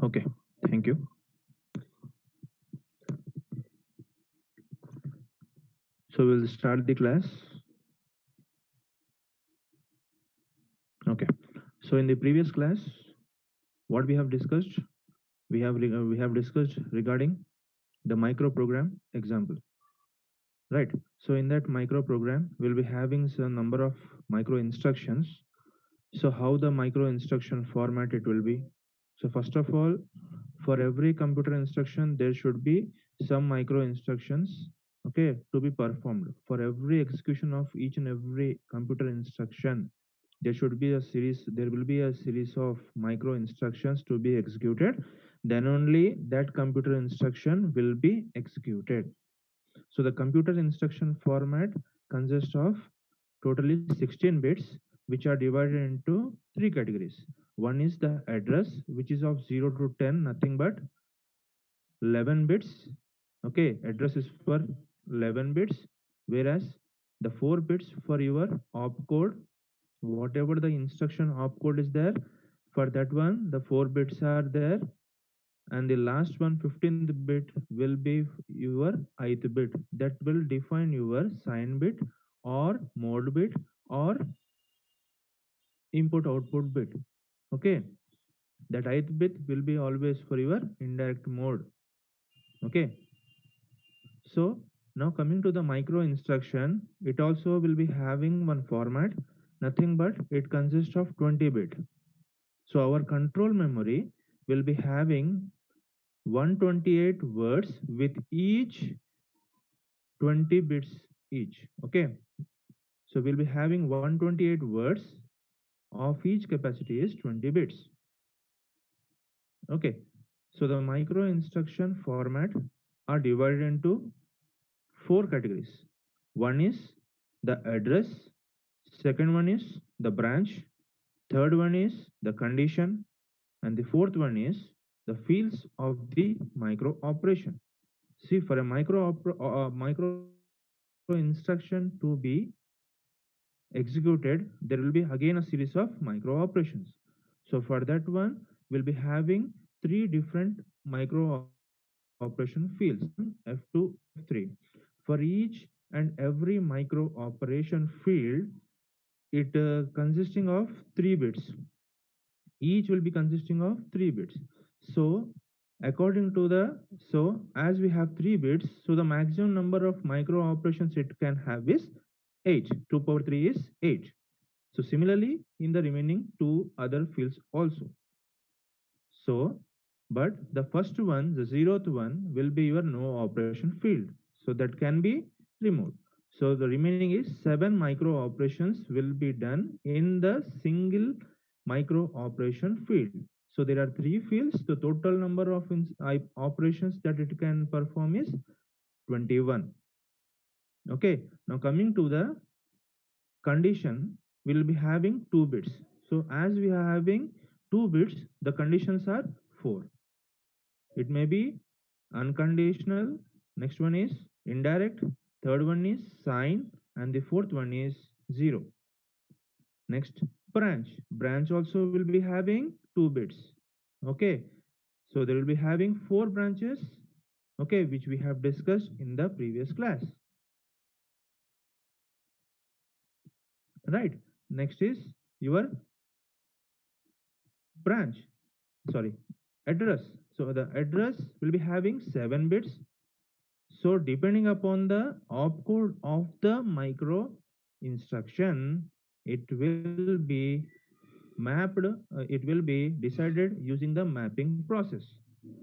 Okay, thank you. So we'll start the class. Okay. So in the previous class, what we have discussed, we have discussed regarding the micro program example, right? So in that micro program, we'll be having some number of micro instructions. So how the micro instruction format it will be? So first of all, for every computer instruction, there should be some micro instructions, okay, to be performed. For every execution of each and every computer instruction, there will be a series of micro instructions to be executed. Then only that computer instruction will be executed. So the computer instruction format consists of totally 16 bits, which are divided into three categories. One is the address, which is of 0 to 10, nothing but 11 bits. Okay, address is for 11 bits, whereas the 4 bits for your opcode, whatever the instruction opcode is there, for that one, the 4 bits are there, and the last one, 15th bit, will be your ith bit. That will define your sign bit or mode bit or input output bit. Okay, that ith bit will be always for your indirect mode. Okay, so now coming to the micro instruction, it also will be having one format, nothing but it consists of 20 bit. So our control memory will be having 128 words with each 20 bits each. Okay, so we'll be having 128 words of each capacity is 20 bits. Okay, so the micro instruction format are divided into four categories. One is the address, second one is the branch, third one is the condition, and the fourth one is the fields of the micro operation. See, for a micro instruction to be executed, there will be again a series of micro operations. So for that one, we'll be having three different micro operation fields, F1, F2, F3. For each and every micro operation field, it consisting of 3 bits. Each will be consisting of 3 bits. So according to the, so as we have 3 bits, so the maximum number of micro operations it can have is 8. 2 power 3 is 8. So similarly in the remaining two other fields also. So but the first one, the zeroth one, will be your no operation field, so that can be removed. So the remaining is 7 micro operations will be done in the single micro operation field. So there are 3 fields. The total number of operations that it can perform is 21. Okay, now coming to the condition, will be having 2 bits. So as we are having 2 bits, the conditions are 4. It may be unconditional, next one is indirect, third one is sign, and the fourth one is 0. Next, branch also will be having 2 bits. Okay, so there will be having 4 branches, okay, which we have discussed in the previous class, right? Next is your branch, sorry, address. So the address will be having 7 bits. So depending upon the opcode of the micro instruction, it will be mapped, it will be decided using the mapping process.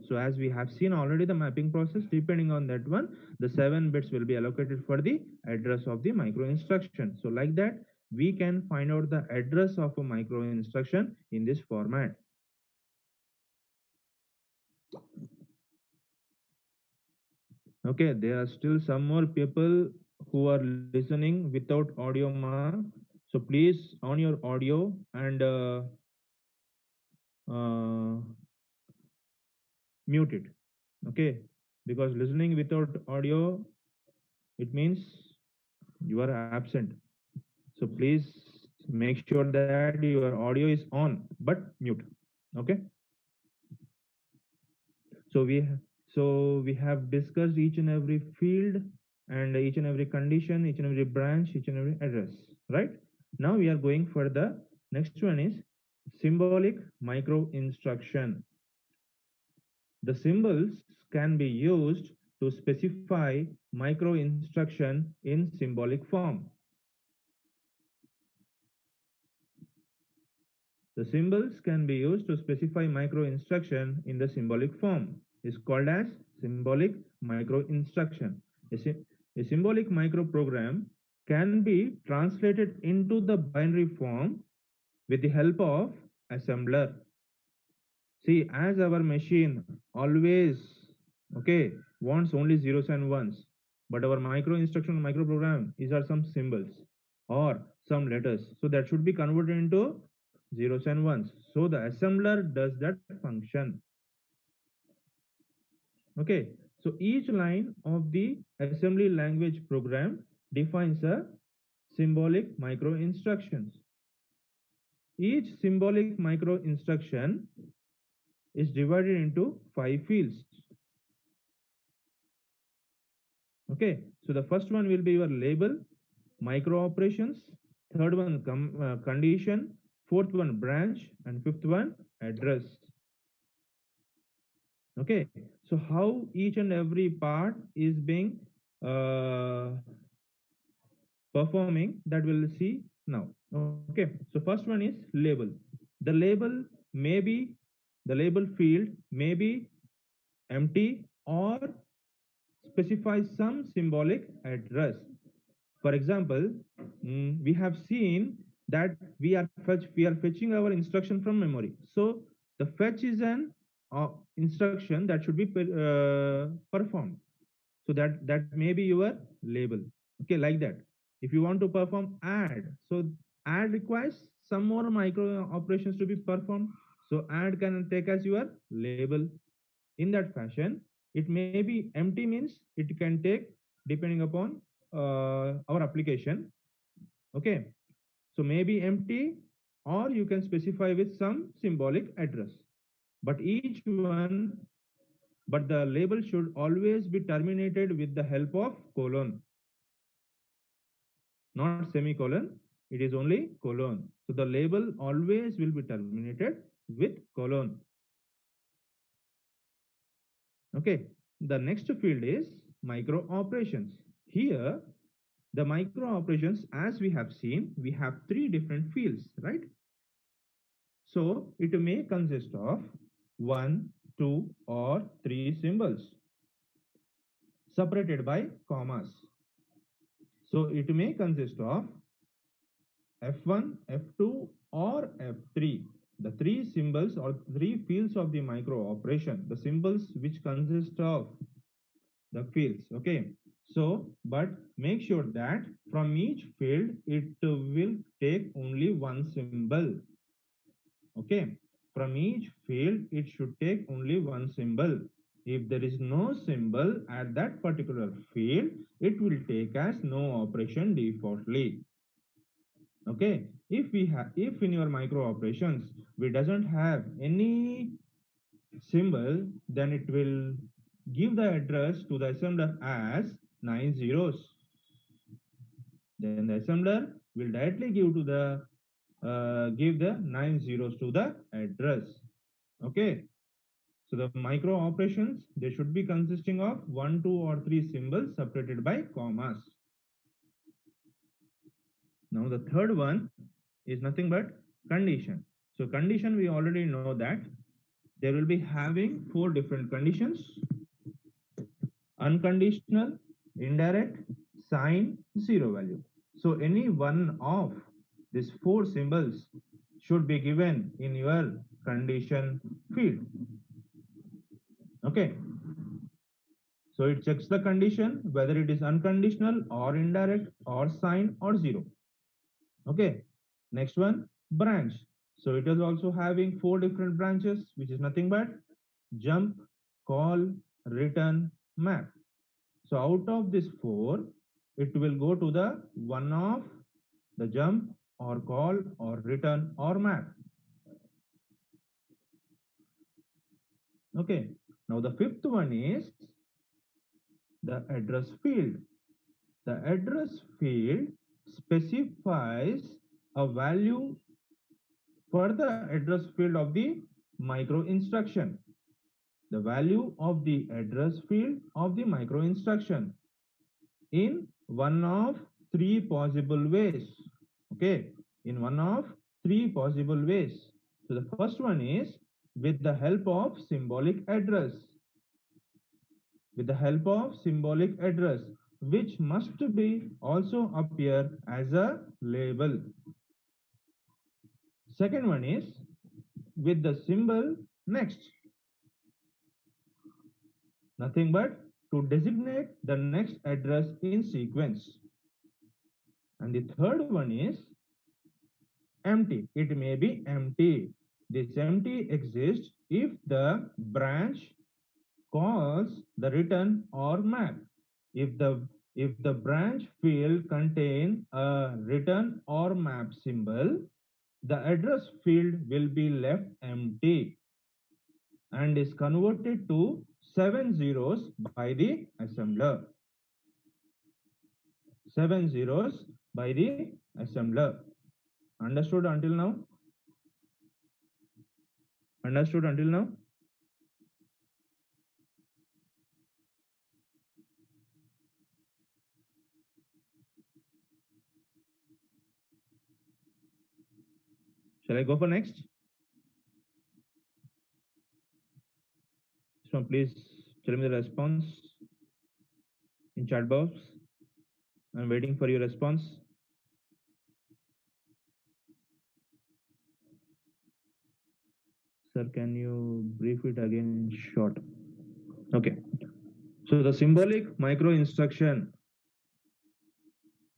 So as we have seen already the mapping process, depending on that one, the 7 bits will be allocated for the address of the micro instruction. So like that, we can find out the address of a micro instruction in this format. Okay, there are still some more people who are listening without audio ma. So please on your audio and uh, mute it. Okay, because listening without audio, it means you are absent. So please make sure that your audio is on but mute. Okay. So we so we have discussed each and every field and each and every condition, each and every branch, each and every address, right? Now we are going for the next one is symbolic micro instruction. The symbols can be used to specify micro instruction in symbolic form. The symbols can be used to specify micro instruction in the symbolic form. Is called as symbolic micro instruction. A symbolic micro program can be translated into the binary form with the help of assembler. See, as our machine always wants only zeros and ones, but our micro instruction micro program is are some symbols or some letters. So that should be converted into zeros and ones. So the assembler does that function. Okay. So each line of the assembly language program defines a symbolic micro instructions. Each symbolic micro instruction is divided into 5 fields. Okay, so the first one will be your label, micro operations, third one condition, fourth one branch, and fifth one address. Okay, so how each and every part is being uh, performing, that we'll see now. Okay, so first one is label. The label may be the label field may be empty or specify some symbolic address. For example, we have seen that we are fetching our instruction from memory. So the fetch is an instruction that should be performed. So that may be your label. Okay, like that. If you want to perform add, so add requires some more micro operations to be performed. So add can take as your label. In that fashion, it may be empty means it can take depending upon our application. Okay, so maybe empty or you can specify with some symbolic address, but each one but the label should always be terminated with the help of colon, not semicolon. It is only colon. So the label always will be terminated with colon. Okay, the next field is micro operations. Here the micro operations, as we have seen, we have 3 different fields, right? So it may consist of 1, 2, or 3 symbols separated by commas. So it may consist of F1, F2, or F3. The 3 symbols or 3 fields of the micro operation, the symbols which consist of the fields. Okay, so but make sure that from each field it will take only one symbol. Okay, from each field it should take only one symbol. If there is no symbol at that particular field, it will take as no operation defaultly. Okay, if in your micro operations we doesn't have any symbol, then it will give the address to the assembler as 9 zeros. Then the assembler will directly give the 9 zeros to the address. Okay, so the micro operations, they should be consisting of 1, 2, or 3 symbols separated by commas. Now the third one is nothing but condition. So condition, we already know that there will be having 4 different conditions: unconditional, indirect, sign, zero value. So any one of these 4 symbols should be given in your condition field. Okay, so it checks the condition whether it is unconditional or indirect or sign or zero. Okay, next one, branch. So it is also having 4 different branches, which is nothing but jump, call, return, map. So out of this 4, it will go to the one of the jump or call or return or map. Okay. Now the fifth one is the address field. The address field specifies a value for the address field of the micro instruction. The value of the address field of the micro instruction in one of three possible ways. Okay, in one of three possible ways. So the first one is with the help of symbolic address. With the help of symbolic address, which must be also appear as a label. Second one is with the symbol next, nothing but to designate the next address in sequence. And the third one is empty. It may be empty. This empty exists if the branch calls the return or map. If the branch field contain a return or map symbol, the address field will be left empty and is converted to 7 zeros by the assembler. 7 zeros by the assembler. Understood until now? Understood until now? Shall I go for next? So please tell me the response in chat box. I'm waiting for your response. Sir, can you brief it again in short? Okay. So the symbolic micro instruction,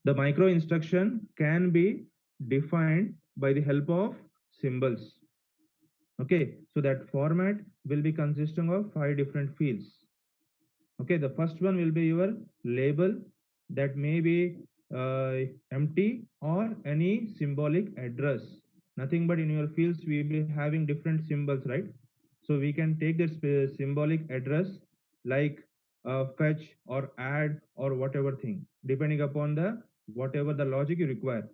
the micro instruction can be defined by the help of symbols. Okay. So that format will be consisting of 5 different fields. Okay, the first one will be your label, that may be empty or any symbolic address. Nothing but in your fields we will be having different symbols, right? So we can take this symbolic address like fetch or add or whatever thing, depending upon the whatever the logic you require.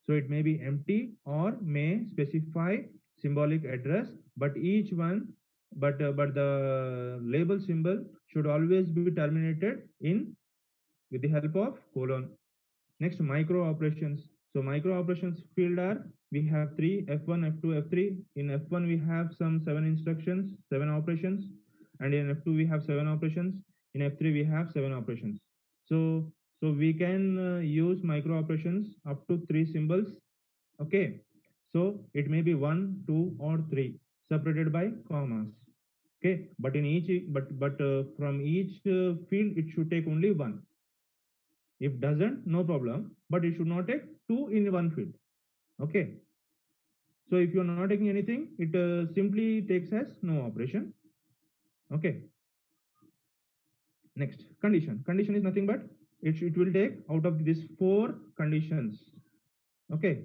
So it may be empty or may specify symbolic address, but each one, but the label symbol should always be terminated in with the help of colon. Next, micro operations. So micro operations field are, we have three, F1, F2, F3. In F1 we have some 7 instructions, 7 operations, and in F2 we have 7 operations. In F3 we have 7 operations. So we can use micro operations up to 3 symbols. Okay, so it may be 1, 2, or 3 separated by commas. Okay, but in each, but from each field it should take only one. If doesn't, no problem, but it should not take two in one field. Okay, so if you are not taking anything, it simply takes as no operation. Okay, next, condition. Condition is nothing but it will take out of these 4 conditions. Okay,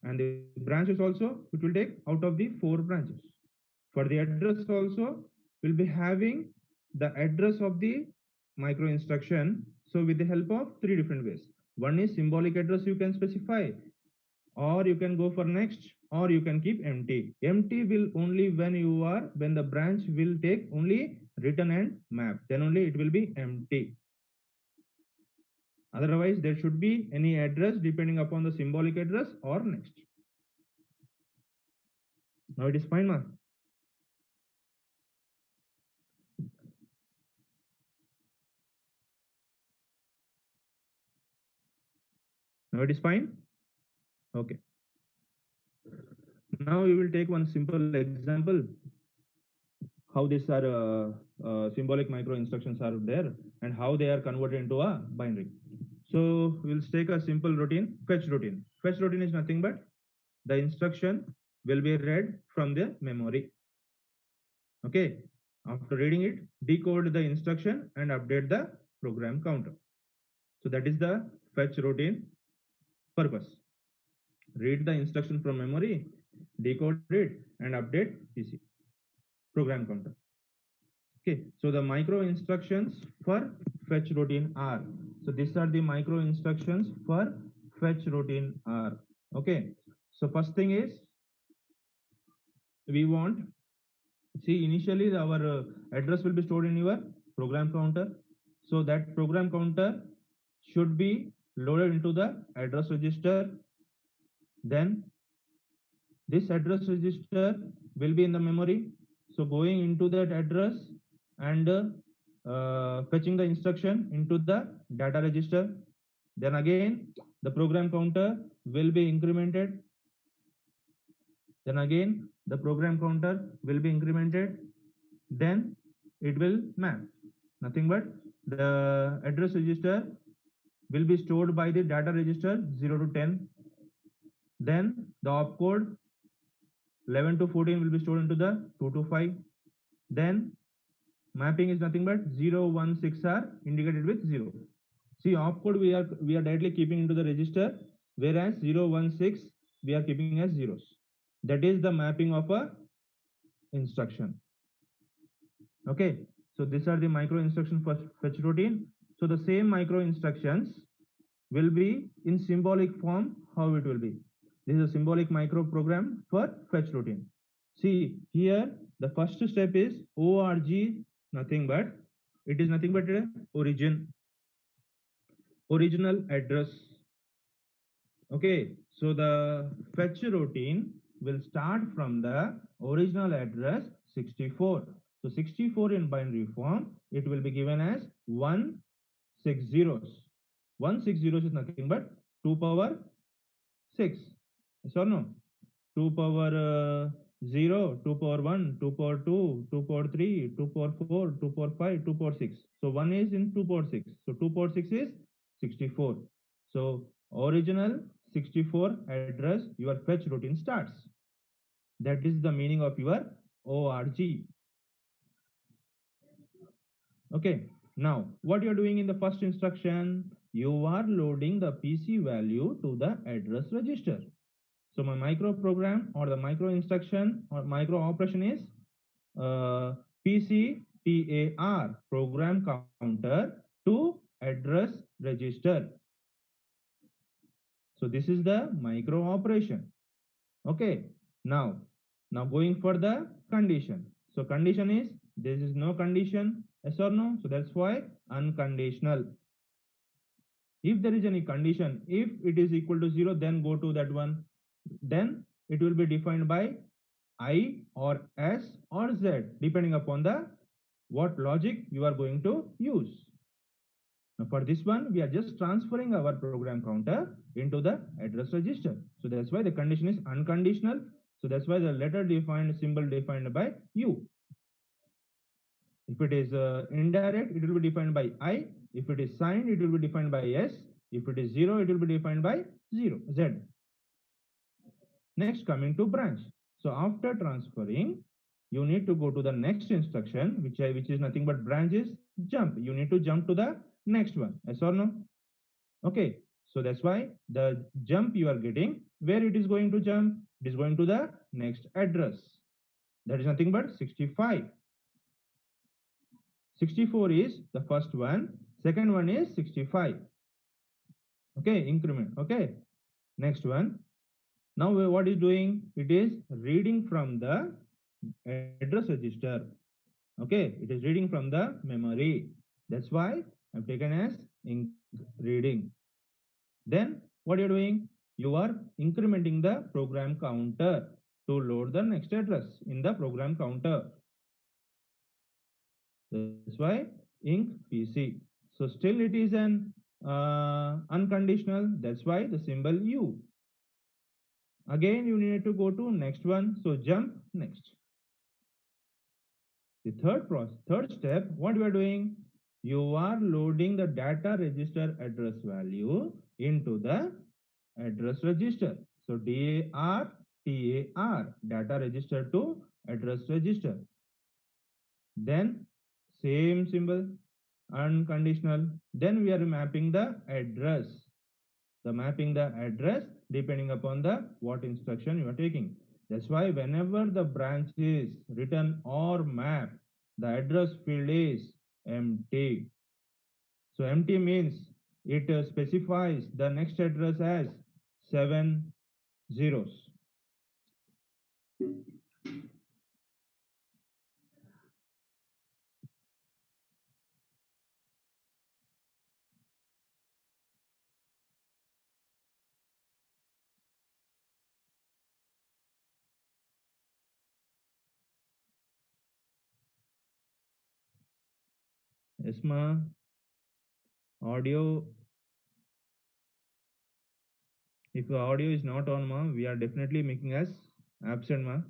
and the branches also it will take out of the 4 branches. For the address also, we'll be having the address of the micro instruction. So with the help of 3 different ways. One is symbolic address you can specify, or you can go for next, or you can keep empty. Empty will only when the branch will take only return and map, then only it will be empty. Otherwise, there should be any address depending upon the symbolic address or next. Now it is fine, ma. Now it is fine. Okay. Now we will take one simple example how these are symbolic micro instructions are there and how they are converted into a binary. So we'll take a simple routine, fetch routine. Fetch routine is nothing but the instruction will be read from the memory. Okay. After reading it, decode the instruction and update the program counter. So that is the fetch routine purpose. Read the instruction from memory, decode it, and update PC program counter. Okay, so the micro instructions for fetch routine are, so these are the micro instructions for fetch routine are. Okay, so first thing is we want, see, initially our address will be stored in your program counter. So that program counter should be loaded into the address register. Then this address register will be in the memory. So going into that address and fetching the instruction into the data register. Then again the program counter will be incremented. Then again the program counter will be incremented. Then it will map. Nothing but the address register will be stored by the data register 0 to 10. Then the opcode 11 to 14 will be stored into the 2 to 5. Then mapping is nothing but 0, 1, 6 are indicated with 0. See, opcode we are directly keeping into the register, whereas 0, 1, 6 we are keeping as zeros. That is the mapping of a instruction. Okay, so these are the micro instruction for fetch routine. So the same micro instructions will be in symbolic form. How it will be? This is a symbolic micro program for fetch routine. See here, the first step is org, nothing but it is nothing but a original address. Okay, so the fetch routine will start from the original address 64. So 64 in binary form, it will be given as 1 6 zeros. 1 6 zeros is nothing but 2 power 6. Yes or no? 2 power 0, 2 power 1, 2 power 2, 2 power 3, 2 power 4, 2 power 5, 2 power 6. So 1 is in 2 power 6. So 2 power 6 is 64. So original 64 address, your fetch routine starts. That is the meaning of your org. Okay, now what you are doing in the first instruction, you are loading the PC value to the address register. So my micro program or the micro instruction or micro operation is PCTAR, program counter to address register. So this is the micro operation. Okay, now going for the condition. So condition is, there is no condition, yes or no, so that's why unconditional. If there is any condition, if it is equal to 0, then go to that one. Then it will be defined by I or S or Z, depending upon the what logic you are going to use. Now for this one, we are just transferring our program counter into the address register. So that's why the condition is unconditional. So that's why the letter defined, symbol defined by U. If it is indirect, it will be defined by I. If it is signed, it will be defined by S. If it is 0, it will be defined by 0, Z. Next, coming to branch. So after transferring, you need to go to the next instruction, which is nothing but branches jump. You need to jump to the next one. Yes or no? Okay. So that's why the jump you are getting, where it is going to jump, it is going to the next address. That is nothing but 65. 64 is the first one. Second one is 65. Okay, increment. Okay. Next one. Now what is doing? It is reading from the address register. Okay, it is reading from the memory. That's why I've taken as reading. Then what you're doing? You are incrementing the program counter to load the next address in the program counter. That's why inc PC. So still it is an unconditional. That's why the symbol U. Again, you need to go to next one. So jump next. The third step, what we are doing? You are loading the data register address value into the address register. So DAR, TAR, data register to address register. Then same symbol, unconditional. Then we are mapping the address. The mapping the address depending upon the what instruction you are taking. That's why whenever the branch is written or map, The address field is empty. So empty means it specifies the next address as 7 zeros. Yes, ma. Audio. If the audio is not on, ma, we are definitely making us absent, ma.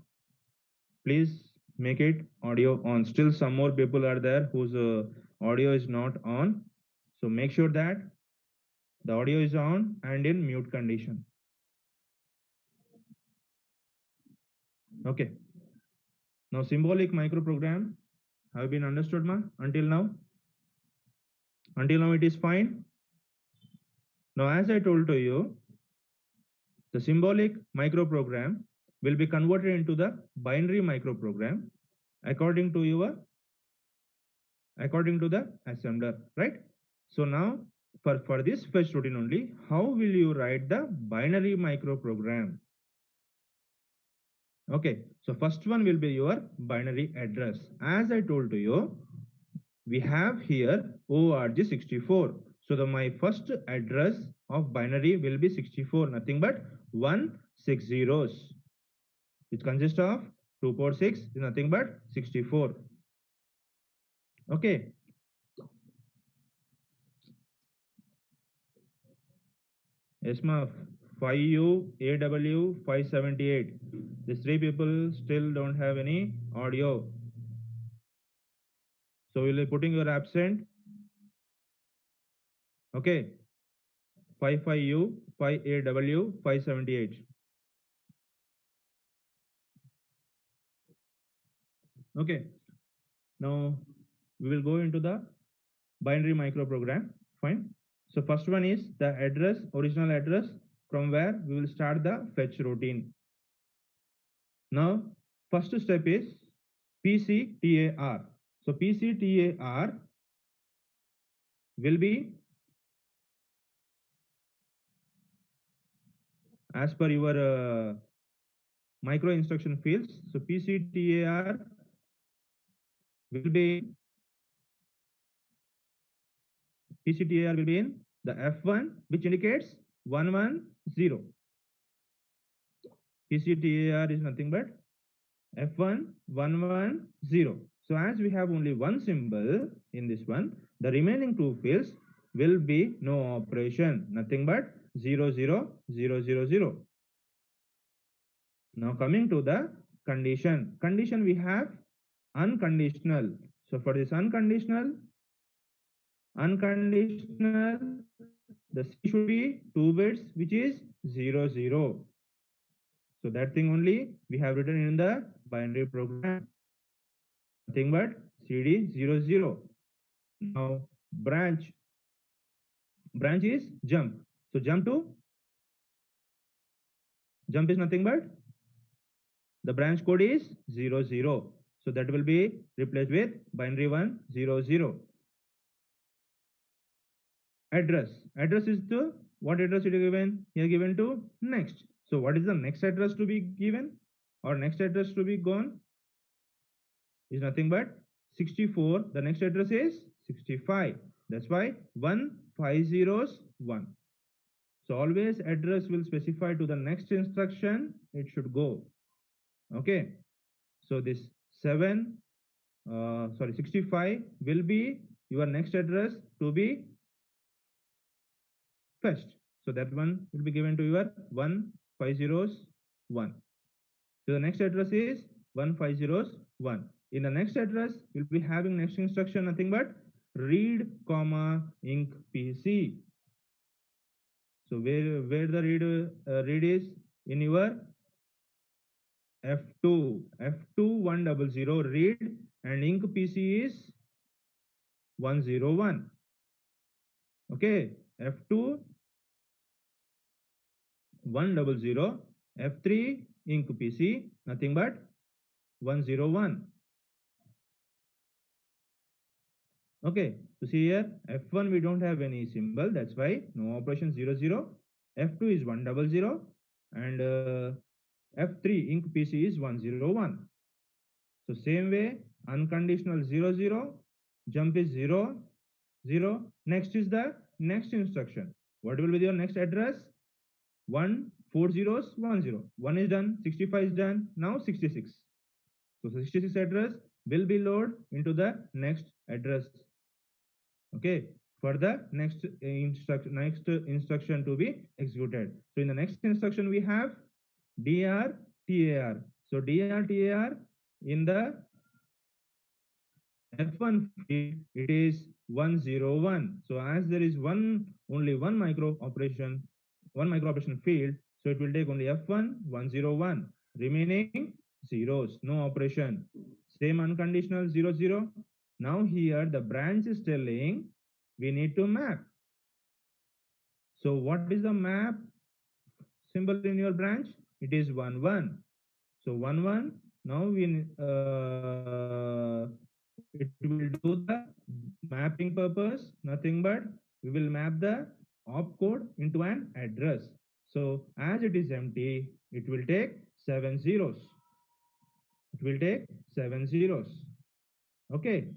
Please make it audio on. Still, some more people are there whose audio is not on. So make sure that the audio is on and in mute condition. Okay. Now symbolic microprogram have been understood, ma, until now? Until now it is fine. Now as I told to you, the symbolic microprogram will be converted into the binary microprogram according to the assembler, right? So now for this fetch routine only, how will you write the binary microprogram? Okay, so first one will be your binary address. As I told to you, we have here org64. So my first address of binary will be 64, nothing but 16 zeros. It consists of 2 power 6 is nothing but 64. Okay. Yes, ma. 5U, AW, 578. These three people still don't have any audio. So we'll be putting your absent. Okay. 55U, 5AW, 578. Okay. Now we will go into the binary microprogram. Fine. So first one is the address, original address from where we will start the fetch routine. Now, first step is PCTAR. So PCTAR will be as per your micro instruction fields. So PCTAR will be in the F1, which indicates 110. PCTAR is nothing but F1 110. So as we have only one symbol in this one, the remaining two fields will be no operation, nothing but 00000. Now coming to the condition. Condition we have unconditional. So for this unconditional, the C should be 2 bits, which is 00. So that thing only we have written in the binary program, nothing but CD00. Now branch is jump. So jump is nothing but the branch code is 00. So that will be replaced with binary 100. Address is the what address it is given here, given to next. So what is the next address to be given or next address to be gone is nothing but 64. The next address is 65. That's why 1501. So always address will specify to the next instruction it should go. Okay. So this 65 will be your next address to be fetched. So that one will be given to your 1501. So the next address is 1501. In the next address, we'll be having next instruction nothing but read comma inc pc. So where the read is in your F2 100 read and inc pc is 101. Okay, F2 100, F3 inc pc nothing but 101. Okay, so see here, F1 we don't have any symbol, that's why no operation 00. F2 is 100, and F3 ink PC is 101. So same way, unconditional 00, jump is 0, 0. Next is the next instruction. What will be your next address? 1, 4 zeros, 1 0. 1 is done, 65 is done, now 66. So 66 address will be loaded into the next address. Okay, for the next instruction to be executed. So in the next instruction we have DRTAR. So DRTAR in the F1 field it is 101. So as there is only one micro operation field, so it will take only F1 101. Remaining zeros, no operation. Same unconditional 00. Now here the branch is telling we need to map. So what is the map symbol in your branch? It is 1 1. So 1 1. Now it will do the mapping purpose, nothing but we will map the opcode into an address. So as it is empty, it will take 7 zeros. It will take 7 zeros. Okay,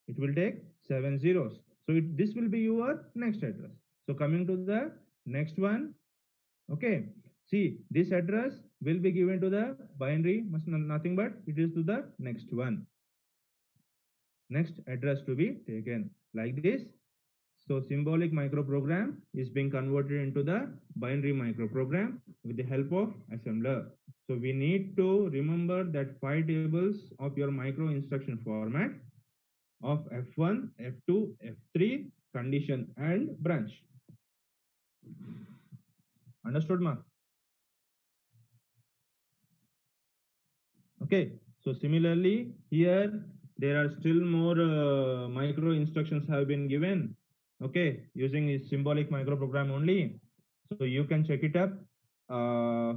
it will take 7 zeros. So this will be your next address. So coming to the next one. Okay, see this address will be given to the binary, nothing but it is to the next one, next address to be taken like this. So symbolic microprogram is being converted into the binary microprogram with the help of assembler. So we need to remember that 5 tables of your micro instruction format of F1, F2, F3, condition and branch. Understood, ma? Okay, so similarly here there are still more micro instructions have been given. Okay, using a symbolic microprogram only. So you can check it up uh,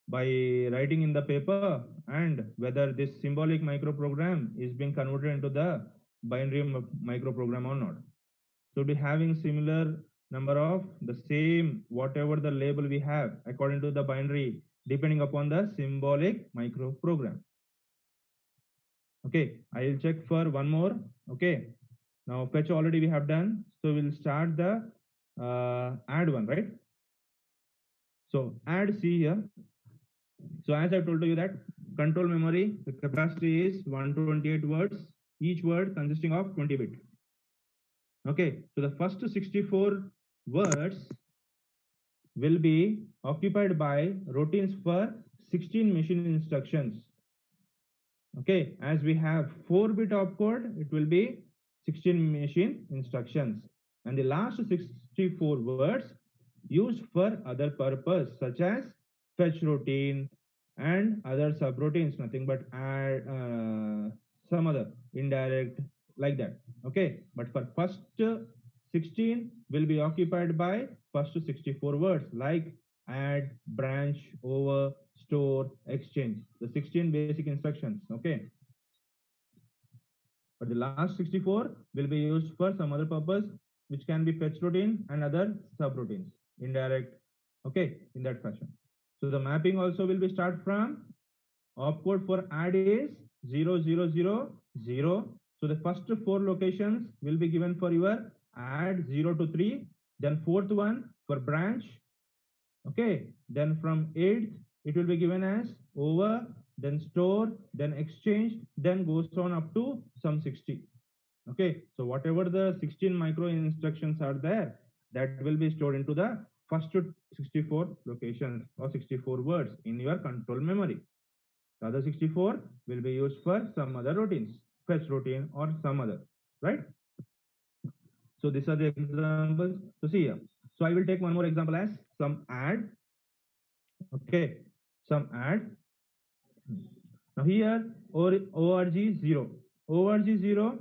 by writing in the paper and whether this symbolic microprogram is being converted into the binary microprogram or not. So be having similar number of the same whatever the label we have according to the binary depending upon the symbolic microprogram. Okay, I will check for one more. Okay, now fetch already we have done. So we'll start the add one, right? So add C here. So as I told you that control memory, the capacity is 128 words, each word consisting of 20 bit. Okay, so the first 64 words will be occupied by routines for 16 machine instructions. Okay, as we have 4-bit opcode, it will be 16 machine instructions. And the last 64 words used for other purpose such as fetch routine and other subroutines, nothing but add some other indirect like that. Okay, but for first 16 will be occupied by first 64 words like add, branch, over, store, exchange, the 16 basic instructions. Okay, but the last 64 will be used for some other purpose which can be fetch routine and other subroutines, indirect. Okay, in that fashion. So the mapping also will be start from opcode for add is 0 0 0 0. So the first 4 locations will be given for your add 0 to 3, then fourth one for branch. Okay, then from 8th it will be given as over, then store, then exchange, then goes on up to some 60. Okay, so whatever the 16 micro instructions are there, that will be stored into the first 64 locations or 64 words in your control memory. The other 64 will be used for some other routines, fetch routine or some other, right? So these are the examples. So see here. So I will take one more example as some add. Okay, some add. Now here org 0. Org 0,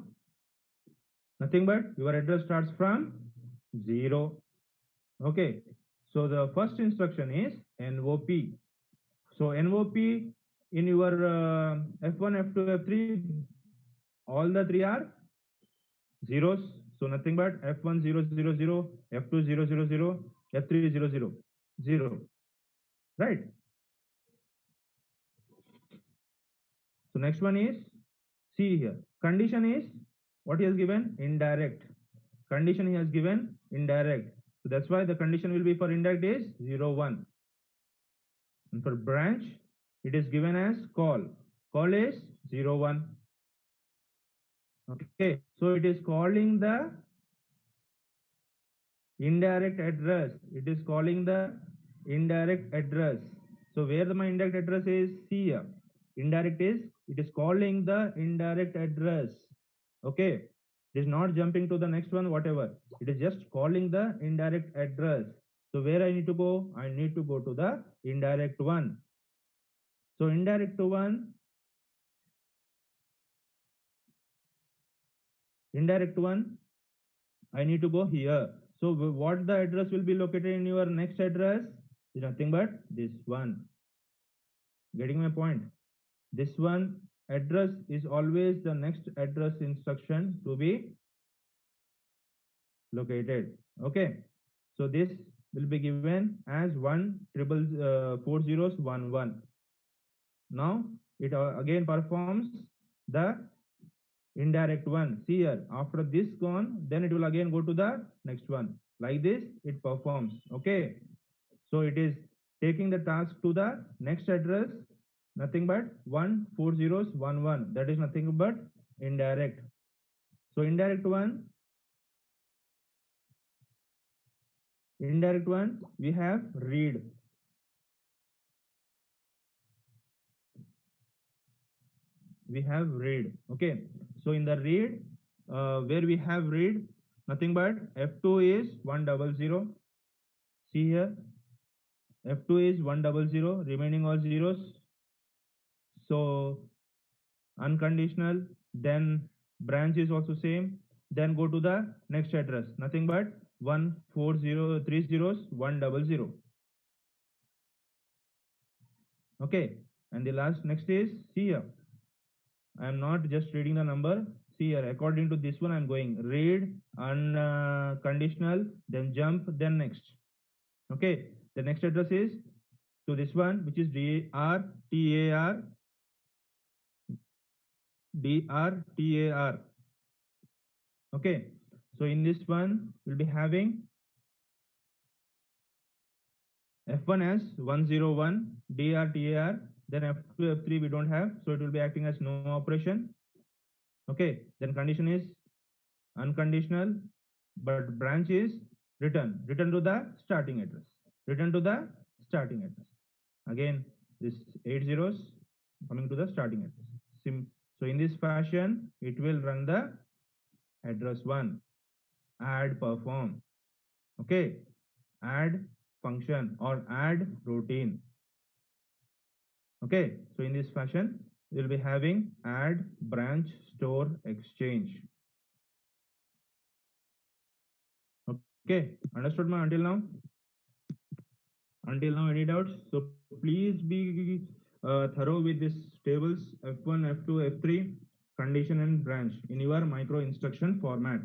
nothing but your address starts from 0. Okay, so the first instruction is NOP. So NOP in your F1, F2, F3, all the three are zeros. So nothing but F1 0 0 0, F2 0 0 0, F3 0 0 0. Right. So next one is see here. Condition is what he has given? Indirect. Condition he has given indirect. So that's why the condition will be for indirect is 0 1. And for branch, it is given as call. Call is 0 1. Okay. So it is calling the indirect address. It is calling the indirect address. So where my indirect address is here. Indirect is it is calling the indirect address. Okay. It is not jumping to the next one, whatever. It is just calling the indirect address. So where I need to go? I need to go to the indirect one. So indirect one, I need to go here. So what the address will be located in your next address is nothing but this one. Getting my point? This one address is always the next address instruction to be located. Okay. So this will be given as 1 4 0 4 0 1 1. Now it again performs the indirect one. See here, after this gone, then it will again go to the next one. Like this, it performs. Okay. So it is taking the task to the next address, nothing but 1 4 0 1 1. That is nothing but indirect. So indirect one, we have read. We have read. Okay. So in the read, where we have read, nothing but F2 is 1 0 0. See here, F2 is 1 0 0, remaining all zeros. So unconditional, then branch is also same, then go to the next address, nothing but 1 4 0 3 zeros 1 0 0. Okay. And the last next is see here, I am not just reading the number. See here, according to this one I am going read unconditional, then jump, then next. Okay. The next address is to this one, which is drtar. Okay. So in this one we'll be having F1 as 101 drtar, then F2 F3 we don't have, so it will be acting as no operation. Okay. Then condition is unconditional, but branch is return to the starting address, return to the starting address. Again this 8 zeros coming to the starting address. So in this fashion it will run the address 1, add perform. Okay. Add function or add routine. Okay. So in this fashion we'll be having add branch store exchange. Okay. Understood my until now? Until now, any doubts? So please be thorough with these tables F1, F2, F3, condition and branch in your micro instruction format.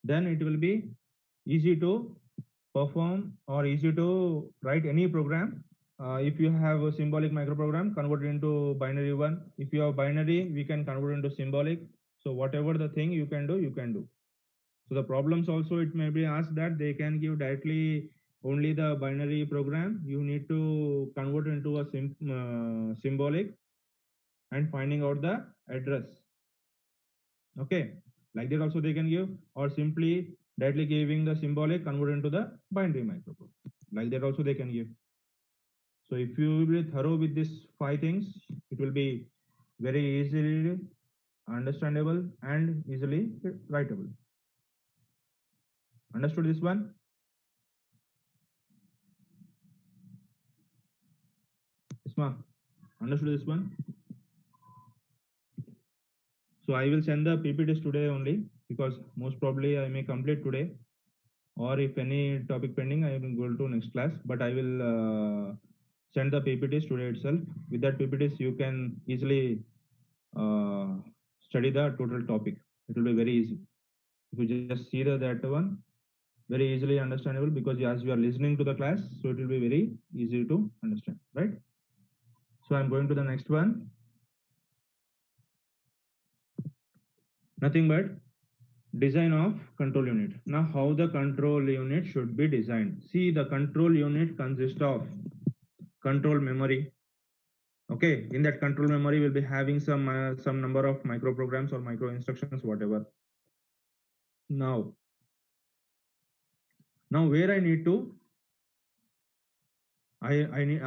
Then it will be easy to perform or easy to write any program. If you have a symbolic microprogram, convert it into binary one. If you have binary, we can convert into symbolic. So whatever the thing you can do, you can do. So the problems also it may be asked that they can give directly only the binary program. You need to convert into a symbolic and finding out the address. Okay, like that also they can give, or simply directly giving the symbolic convert into the binary microprogram. Like that also they can give. So if you will be thorough with these 5 things, it will be very easily understandable and easily writable. Understood this one? Isma, understood this one? So I will send the PPTs today only because most probably I may complete today, or if any topic pending, I will go to next class. But I will send the PPTs today itself. With that PPTs, you can easily uh, study the total topic. It will be very easy. If you just see that one, very easily understandable, because as you are listening to the class, so it will be very easy to understand, right? So I'm going to the next one. Nothing but design of control unit. Now, how the control unit should be designed? See, the control unit consists of control memory. Okay, in that control memory will be having some number of micro programs or micro instructions, whatever. Now now where I need to, I need,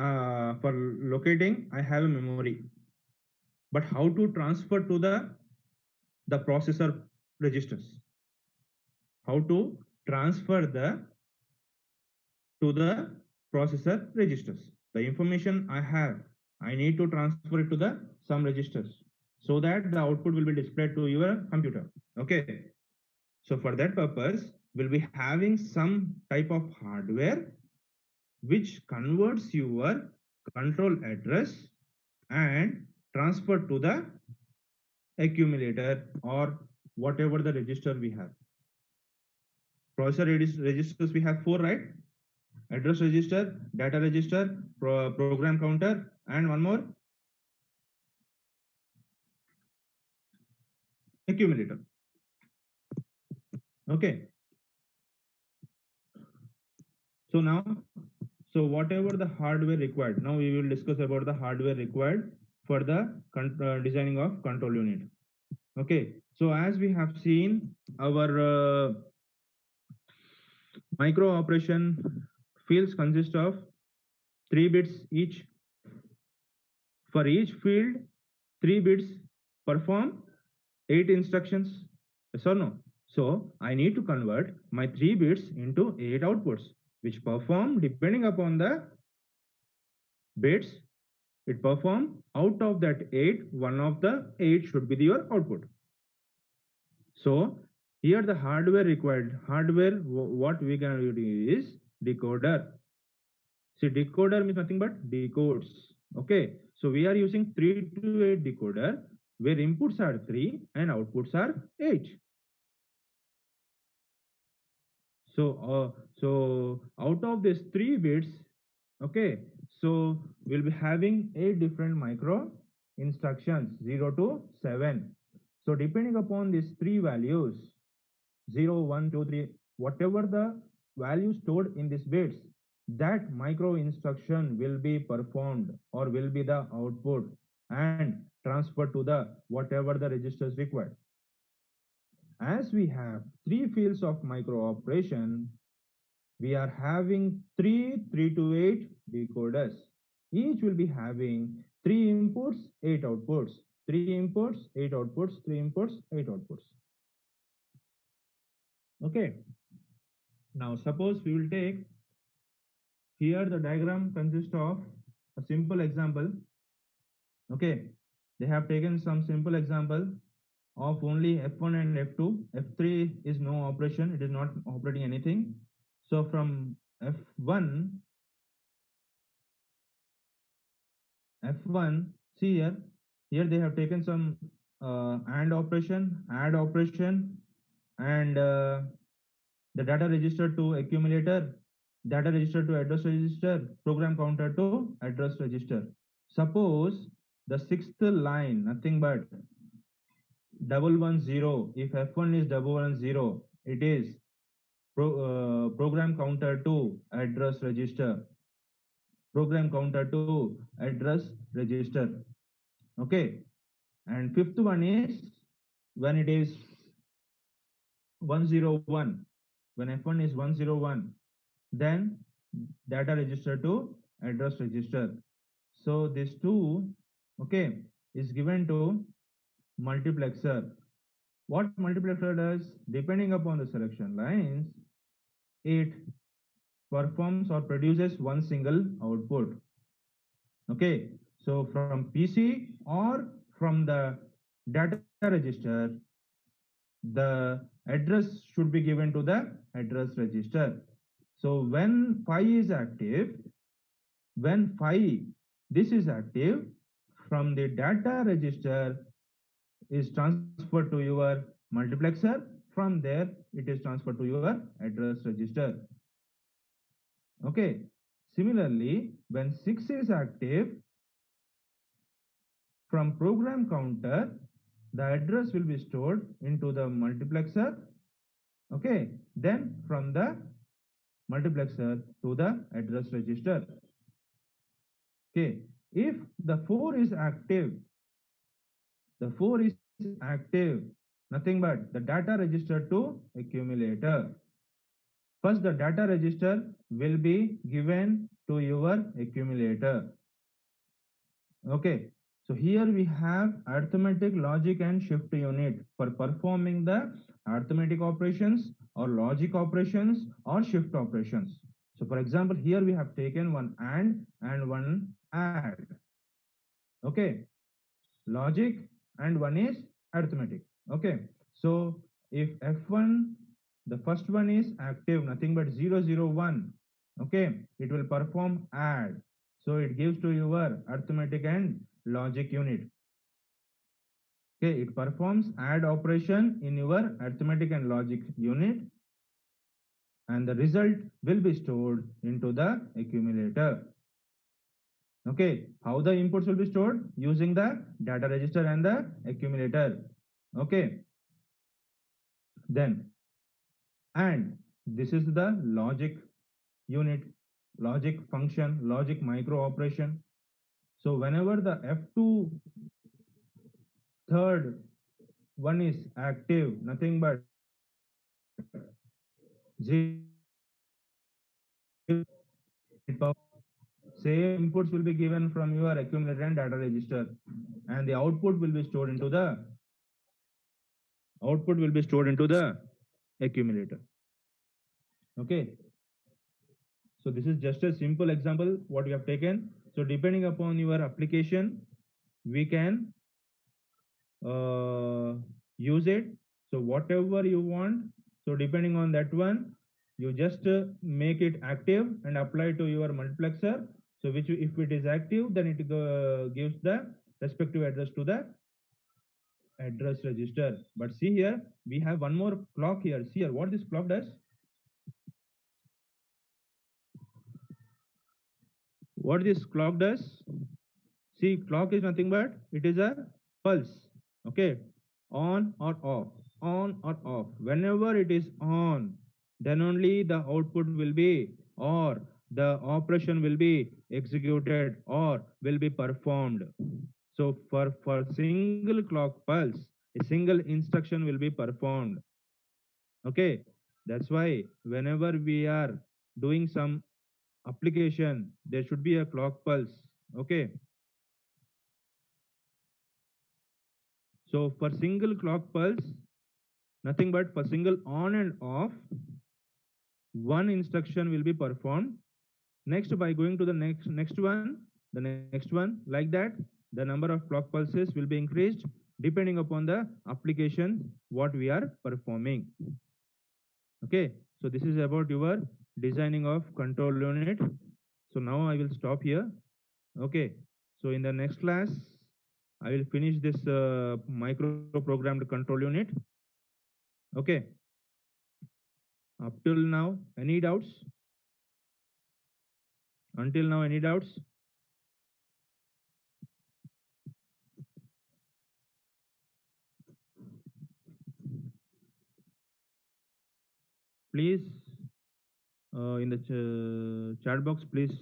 for locating, I have a memory, but how to transfer to the processor registers? How to transfer the to the processor registers? The information I have, I need to transfer it to the some registers, so that the output will be displayed to your computer. Okay, so for that purpose, we'll be having some type of hardware which converts your control address and transfer to the accumulator or whatever the register we have. Processor registers we have four, right? Address register, data register, program counter, and one more, accumulator. Okay, so now, so whatever the hardware required, now we will discuss about the hardware required for the designing of control unit. Okay, so as we have seen, our micro operation fields consist of 3 bits each. For each field, 3 bits perform 8 instructions. Yes or no? So I need to convert my 3 bits into 8 outputs, which perform depending upon the bits it perform. Out of that 8, one of the 8 should be your output. So here the hardware required, what we can do is decoder. See, decoder means nothing but decodes. Okay, so we are using 3 to 8 decoder, where inputs are 3 and outputs are 8. So out of these 3 bits, okay, so we'll be having 8 different micro instructions, 0 to 7. So depending upon these 3 values, 0, 1, 2, 3, whatever the value stored in these bits, that micro instruction will be performed or will be the output and transferred to the whatever the registers required. As we have 3 fields of micro operation, we are having 3 to 8 decoders. Each will be having 3 inputs, 8 outputs, 3 inputs, 8 outputs, 3 inputs, 8 outputs. Okay, now suppose we will take, here the diagram consists of a simple example. Okay, they have taken some simple example of only F1 and F2. F3 is no operation, it is not operating anything. So from F1, see here they have taken some AND operation, add operation, and the data register to accumulator, data register to address register, program counter to address register. Suppose the sixth line, nothing but 110. If F1 is 110, it is program counter to address register, program counter to address register. Okay, and fifth one is when it is 101, when F1 is 101, then data register to address register. So this two, okay, is given to multiplexer. What multiplexer does, depending upon the selection lines, it performs or produces one single output. Okay, so from PC or from the data register, the address should be given to the address register. So when phi is active, when phi this is active, from the data register is transferred to your multiplexer. From there, it is transferred to your address register. Okay. Similarly, when 6 is active, from program counter, the address will be stored into the multiplexer. Okay. Then from the multiplexer to the address register. Okay. If the 4 is active, the 4 is active, nothing but the data register to accumulator. First, the data register will be given to your accumulator. Okay. So here we have arithmetic, logic and shift unit for performing the arithmetic operations or logic operations or shift operations. So for example, here we have taken one and one add. Okay. Logic and one is arithmetic. Okay. So if F1, the first one is active, nothing but 001. Okay. It will perform add. So it gives to your arithmetic and logic unit. Okay. It performs add operation in your arithmetic and logic unit, and the result will be stored into the accumulator. Okay, how the inputs will be stored? Using the data register and the accumulator. Okay, then, and this is the logic unit, logic function, logic micro operation. So whenever the F2 third one is active, nothing but 0, same inputs will be given from your accumulator and data register, and the output will be stored into the accumulator. Okay, so this is just a simple example what we have taken. So depending upon your application, we can use it. So whatever you want, so depending on that one, you just make it active and apply to your multiplexer. So which if it is active, then it gives the respective address to the address register. But see here, we have one more clock here. See here, what this clock does? What this clock does? See, clock is nothing but it is a pulse. Okay, on or off, on or off. Whenever it is on, then only the output will be, or the operation will be executed or will be performed. So for single clock pulse, a single instruction will be performed. Okay, that's why whenever we are doing some application, there should be a clock pulse. Okay, so for single clock pulse, nothing but for single on and off, one instruction will be performed. Next, by going to the next one, the next one, like that, the number of clock pulses will be increased depending upon the application what we are performing. Okay, so this is about your designing of control unit. So now I will stop here. Okay, so in the next class, I will finish this micro programmed control unit. Okay, up till now, any doubts? Until now, any doubts? Please, in the chat box, please.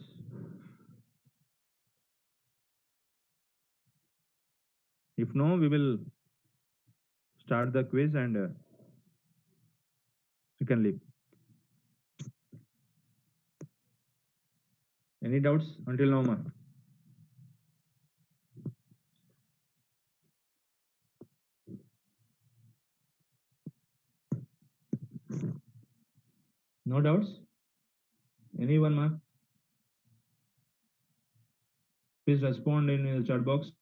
If no, we will start the quiz and you can leave. Any doubts until now, ma? No doubts? Anyone, ma? Please respond in the chat box.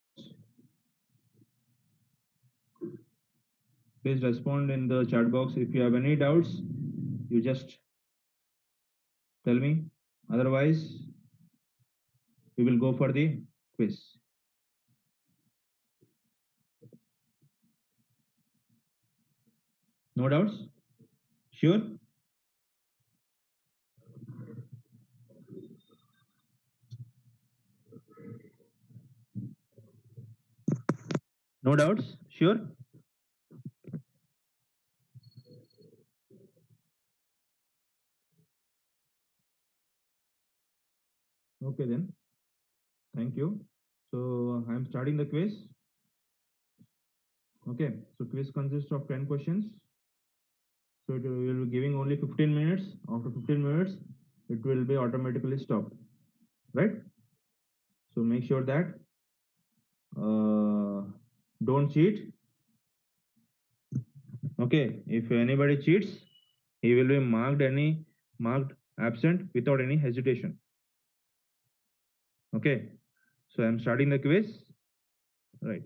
Please respond in the chat box. If you have any doubts, you just tell me. Otherwise, we will go for the quiz. No doubts? Sure? No doubts? Sure? Okay then. Thank you. So I'm starting the quiz. Okay. So quiz consists of 10 questions. So it will be giving only 15 minutes. After 15 minutes, it will be automatically stopped. Right? So make sure that don't cheat. Okay. If anybody cheats, he will be marked absent without any hesitation. Okay. So I'm starting the quiz. Right.